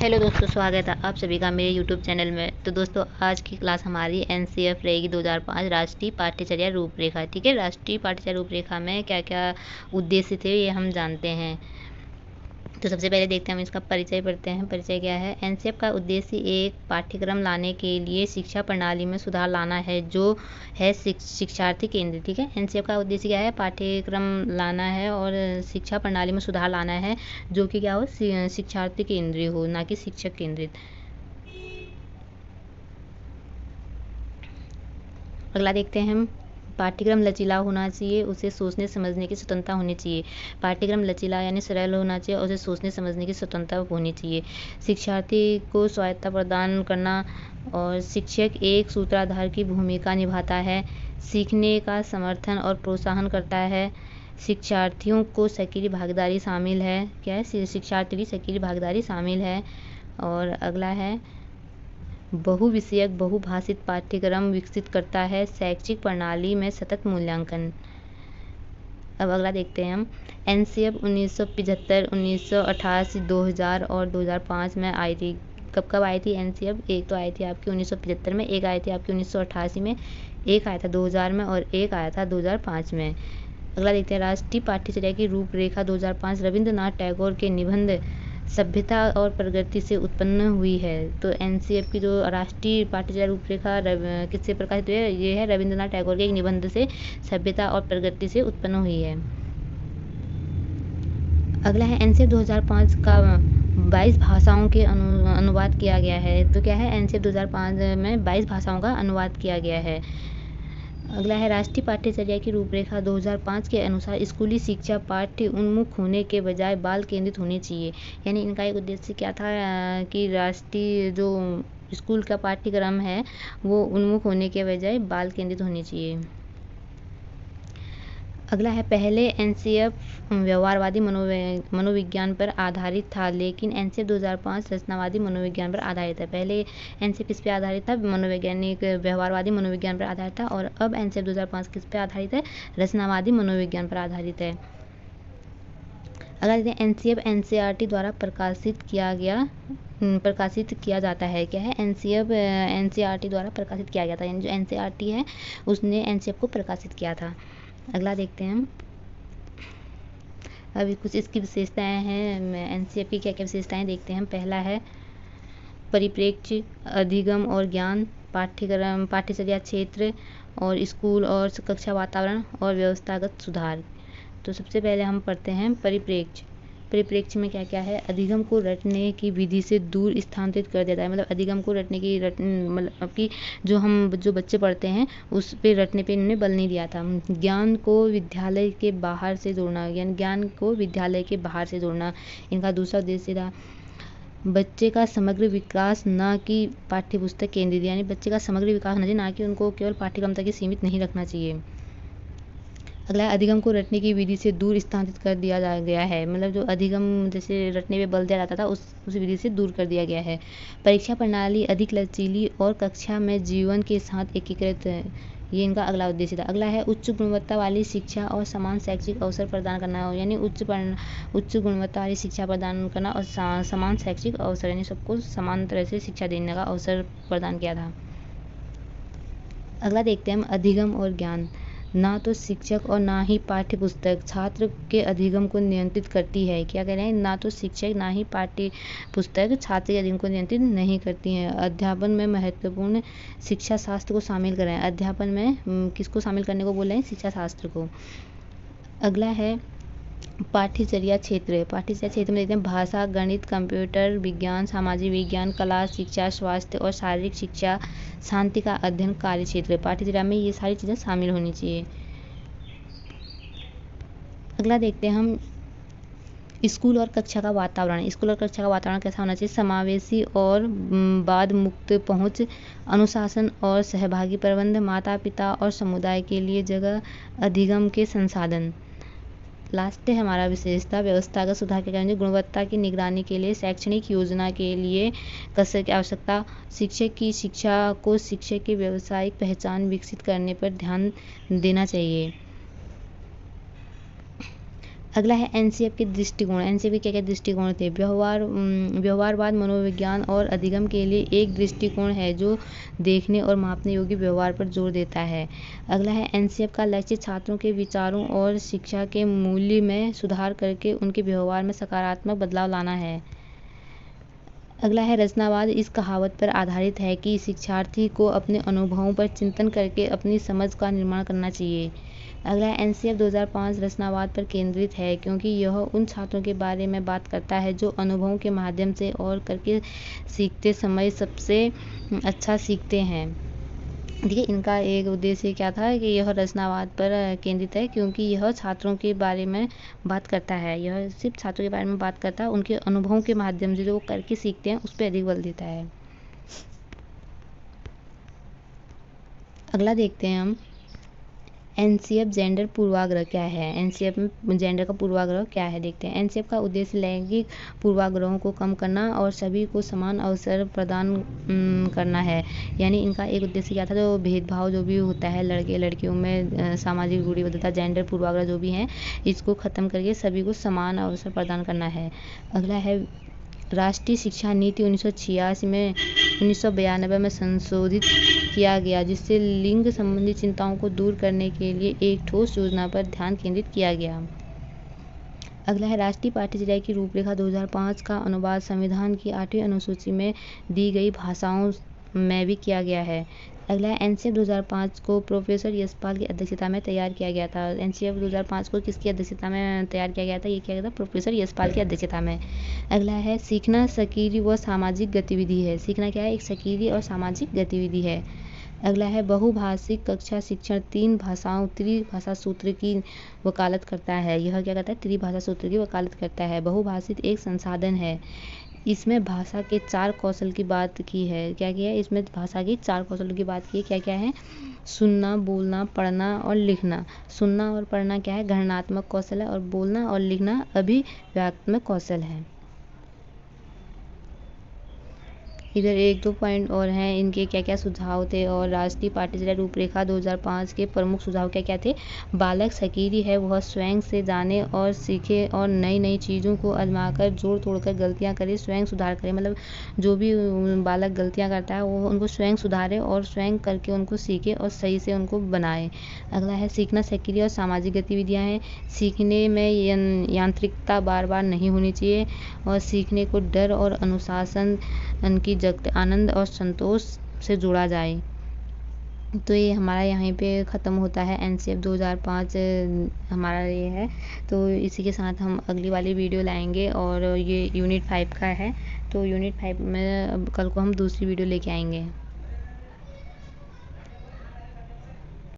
Hello दोस्तों, स्वागत है आप सभी का मेरे यूट्यूब चैनल में। तो दोस्तों, आज की क्लास हमारी एनसीएफ रहेगी 2005 राष्ट्रीय पाठ्यचर्या रूपरेखा। ठीक है, राष्ट्रीय पाठ्यचर्या रूपरेखा में क्या क्या उद्देश्य थे ये हम जानते हैं। तो सबसे पहले देखते हैं, हम इसका परिचय पढ़ते हैं। परिचय क्या है? एनसीएफ का उद्देश्य एक पाठ्यक्रम लाने के लिए शिक्षा प्रणाली में सुधार लाना है जो है शिक्षार्थी केंद्रित। ठीक है, एनसीएफ का उद्देश्य क्या है? पाठ्यक्रम लाना है और शिक्षा प्रणाली में सुधार लाना है जो कि क्या हो, शिक्षार्थी केंद्रित हो, ना कि शिक्षक केंद्रित। अगला देखते हैं हम, पाठ्यक्रम लचीला होना चाहिए, उसे सोचने समझने की स्वतंत्रता होनी चाहिए। पाठ्यक्रम लचीला यानी सरल होना चाहिए और उसे सोचने समझने की स्वतंत्रता होनी चाहिए। शिक्षार्थी को स्वायत्तता प्रदान करना, और शिक्षक एक सूत्रधार की भूमिका निभाता है, सीखने का समर्थन और प्रोत्साहन करता है। शिक्षार्थियों को सक्रिय भागीदारी शामिल है। क्या है? शिक्षार्थी की सक्रिय भागीदारी शामिल है। और अगला है, बहुविषयक बहुभाषित पाठ्यक्रम विकसित करता है, शैक्षिक प्रणाली में सतत मूल्यांकन। अब अगला देखते हैं हम, एनसीएफ 1975, 1988, 2000 और 2005 में आई थी। कब कब आई थी एनसीएफ? एक तो आई थी आपकी 1975 में, एक आई थी आपकी 1988 में, एक आया था 2000 में और एक आया था 2005 में। अगला देखते हैं, राष्ट्रीय पाठ्यचर्या की रूपरेखा 2005 रविंद्रनाथ टैगोर के निबंध सभ्यता और प्रगति से उत्पन्न हुई है। तो एनसीएफ की जो राष्ट्रीय पाठ्यचर्या रूपरेखा किससे प्रकाशित हुई है? ये है रविंद्रनाथ टैगोर के एक निबंध से, सभ्यता और प्रगति से उत्पन्न हुई है। अगला है, एनसीएफ 2005 का 22 भाषाओं के अनुवाद किया गया है। तो क्या है? एनसीएफ 2005 में 22 भाषाओं का अनुवाद किया गया है। अगला है, राष्ट्रीय पाठ्यचर्या की रूपरेखा 2005 के अनुसार स्कूली शिक्षा पाठ्य उन्मुख होने के बजाय बाल केंद्रित होनी चाहिए। यानी इनका एक उद्देश्य क्या था कि राष्ट्रीय जो स्कूल का पाठ्यक्रम है वो उन्मुख होने के बजाय बाल केंद्रित होनी चाहिए। अगला है, पहले एनसीएफ व्यवहारवादी मनोविज्ञान पर आधारित था, लेकिन एनसीएफ 2005 रचनावादी मनोविज्ञान पर आधारित है। पहले एनसीएफ किस पे आधारित था? मनोवैज्ञानिक व्यवहारवादी मनोविज्ञान पर आधारित था, और अब एनसीएफ 2005 किस पे आधारित है? रचनावादी मनोविज्ञान पर आधारित है। अगला देखते हैं, एनसीएफ एनसीईआरटी द्वारा प्रकाशित किया जाता है। क्या है? एनसीएफ एनसीईआरटी द्वारा प्रकाशित किया गया था, यानी जो एनसीईआरटी है उसने एनसीएफ को प्रकाशित किया था। अगला देखते हैं हम, अभी कुछ इसकी विशेषताएं हैं, एनसीएफ की क्या क्या विशेषताएं देखते हैं हम। पहला है, परिप्रेक्ष्य, अधिगम और ज्ञान, पाठ्यक्रम पाठ्यचर्या क्षेत्र और स्कूल और कक्षा वातावरण और व्यवस्थागत सुधार। तो सबसे पहले हम पढ़ते हैं परिप्रेक्ष्य। परिप्रेक्ष्य में क्या क्या है? अधिगम को रटने की विधि से दूर स्थानांतरित कर देता है। मतलब अधिगम को मतलब कि जो बच्चे पढ़ते हैं उस पे रटने पे इन्होंने बल नहीं दिया था। ज्ञान को विद्यालय के बाहर से जोड़ना, यानी ज्ञान को विद्यालय के बाहर से जोड़ना इनका दूसरा उद्देश्य था। बच्चे का समग्र विकास, ना कि पाठ्यपुस्तक केंद्रित, यानी बच्चे का समग्र विकास होना चाहिए, ना कि उनको केवल पाठ्यक्रम तक ही सीमित नहीं रखना चाहिए। अगला है, अधिगम को रटने की विधि से दूर स्थानांतरित कर दिया गया है। मतलब जो अधिगम जैसे रटने पे बल दिया जाता था उस विधि से दूर कर दिया गया है। परीक्षा प्रणाली अधिक लचीली और कक्षा में जीवन के साथ एकीकृत है, ये इनका अगला उद्देश्य था। अगला है, उच्च गुणवत्ता वाली शिक्षा और समान शैक्षिक अवसर प्रदान करना हो, यानी उच्च गुणवत्ता वाली शिक्षा प्रदान करना और समान शैक्षिक अवसर, यानी सबको समान तरह से शिक्षा देने का अवसर प्रदान किया था। अगला देखते हैं हम, अधिगम और ज्ञान। ना तो शिक्षक और ना ही पाठ्यपुस्तक छात्र के अधिगम को नियंत्रित करती है। क्या कह रहे हैं? ना तो शिक्षक ना ही पाठ्यपुस्तक छात्र के अधिगम को नियंत्रित नहीं करती हैं। अध्यापन में महत्वपूर्ण शिक्षा शास्त्र को शामिल करें। अध्यापन में किसको शामिल करने को बोल रहे हैं? शिक्षा शास्त्र को। अगला है, पाठ्यचर्या क्षेत्र। पाठ्यचर्या क्षेत्र में देखते हैं, भाषा, गणित, कंप्यूटर विज्ञान, सामाजिक विज्ञान, कला, शिक्षा, स्वास्थ्य और शारीरिक शिक्षा, शांति का अध्ययन, कार्य क्षेत्र। पाठ्यचर्या में ये सारी चीज़ें शामिल होनी चाहिए। अगला देखते हैं हम, स्कूल और कक्षा का वातावरण। स्कूल और कक्षा का वातावरण कैसा होना चाहिए? समावेशी और वाद मुक्त पहुँच, अनुशासन और सहभागी प्रबंध, माता पिता और समुदाय के लिए जगह, अधिगम के संसाधन। लास्ट है हमारा विशेषता, व्यवस्थागत सुधार के कारण गुणवत्ता की निगरानी के लिए शैक्षणिक योजना के लिए कसरत की आवश्यकता। शिक्षक की शिक्षा को शिक्षक की व्यावसायिक पहचान विकसित करने पर ध्यान देना चाहिए। अगला है एनसीएफ के दृष्टिकोण। एनसीएफ के क्या क्या दृष्टिकोण थे? व्यवहारवाद मनोविज्ञान और अधिगम के लिए एक दृष्टिकोण है जो देखने और मापने योग्य व्यवहार पर जोर देता है। अगला है एनसीएफ का लक्ष्य छात्रों के विचारों और शिक्षा के मूल्य में सुधार करके उनके व्यवहार में सकारात्मक बदलाव लाना है। अगला है रचनावाद। इस कहावत पर आधारित है कि शिक्षार्थी को अपने अनुभवों पर चिंतन करके अपनी समझ का निर्माण करना चाहिए। अगला है एनसीएफ 2005 रचनावाद पर केंद्रित है क्योंकि यह उन छात्रों के बारे में बात करता है जो अनुभवों के माध्यम से और करके सीखते समय सबसे अच्छा सीखते हैं। देखिए, इनका एक उद्देश्य क्या था कि यह रचनावाद पर केंद्रित है क्योंकि यह छात्रों के बारे में बात करता है। यह सिर्फ छात्रों के बारे में बात करता है, उनके अनुभवों के माध्यम से जो वो करके सीखते हैं उस पर अधिक बल देता है। अगला देखते हैं हम एनसीएफ जेंडर पूर्वाग्रह क्या है। एनसीएफ में जेंडर का पूर्वाग्रह क्या है देखते हैं। एनसीएफ का उद्देश्य लैंगिक पूर्वाग्रहों को कम करना और सभी को समान अवसर प्रदान करना है। यानी इनका एक उद्देश्य क्या था, जो भेदभाव जो भी होता है लड़के लड़कियों में, सामाजिक रूढ़िबद्धता, जेंडर पूर्वाग्रह जो भी हैं, इसको ख़त्म करके सभी को समान अवसर प्रदान करना है। अगला है राष्ट्रीय शिक्षा नीति 1992 में संशोधित किया गया जिससे लिंग संबंधी चिंताओं को दूर करने के लिए एक ठोस योजना पर ध्यान केंद्रित किया गया। अगला है राष्ट्रीय पाठ्यचर्या की रूपरेखा 2005 का अनुवाद संविधान की 8वीं अनुसूची में दी गई भाषाओं में भी किया गया है। अगला है एनसीएफ 2005 को प्रोफेसर यशपाल की अध्यक्षता में तैयार किया गया था। एनसीएफ 2005 को किसकी अध्यक्षता में तैयार किया गया था? ये किया गया था प्रोफेसर यशपाल की अध्यक्षता में। अगला है सीखना सक्रिय व सामाजिक गतिविधि है। सीखना क्या है? एक सक्रिय और सामाजिक गतिविधि है। अगला है बहुभाषिक कक्षा शिक्षण त्रिभाषा सूत्र की वकालत करता है। यह क्या करता है? त्रिभाषा सूत्र की वकालत करता है। बहुभाषिक एक संसाधन है। इसमें भाषा के 4 कौशल की बात की है। क्या किया है? इसमें भाषा की 4 कौशलों की बात की है। क्या क्या है? सुनना, बोलना, पढ़ना और लिखना। सुनना और पढ़ना क्या है? गणनात्मक कौशल है और बोलना और लिखना अभिव्यक्तात्मक कौशल है। इधर 1-2 पॉइंट और हैं, इनके क्या क्या सुझाव थे और राष्ट्रीय पाठ्यचर्या रूपरेखा 2005 के प्रमुख सुझाव क्या क्या थे? बालक सक्रिय है, वह स्वयं से जाने और सीखे और नई नई चीज़ों को आजमाकर जोड़ तोड़कर गलतियां करे, स्वयं सुधार करे। मतलब जो भी बालक गलतियां करता है वो उनको स्वयं सुधारे और स्वयं करके उनको सीखे और सही से उनको बनाए। अगला है सीखना सक्रिय और सामाजिक गतिविधियाँ हैं। सीखने में यांत्रिकता बार बार नहीं होनी चाहिए और सीखने को डर और अनुशासन की जगह आनंद और संतोष से जोड़ा जाए। तो ये हमारा यहाँ पे ख़त्म होता है एनसीएफ 2005 हमारा ये है। तो इसी के साथ हम अगली वाली वीडियो लाएंगे और ये यूनिट 5 का है। तो यूनिट 5 में अब कल को हम दूसरी वीडियो लेके आएंगे।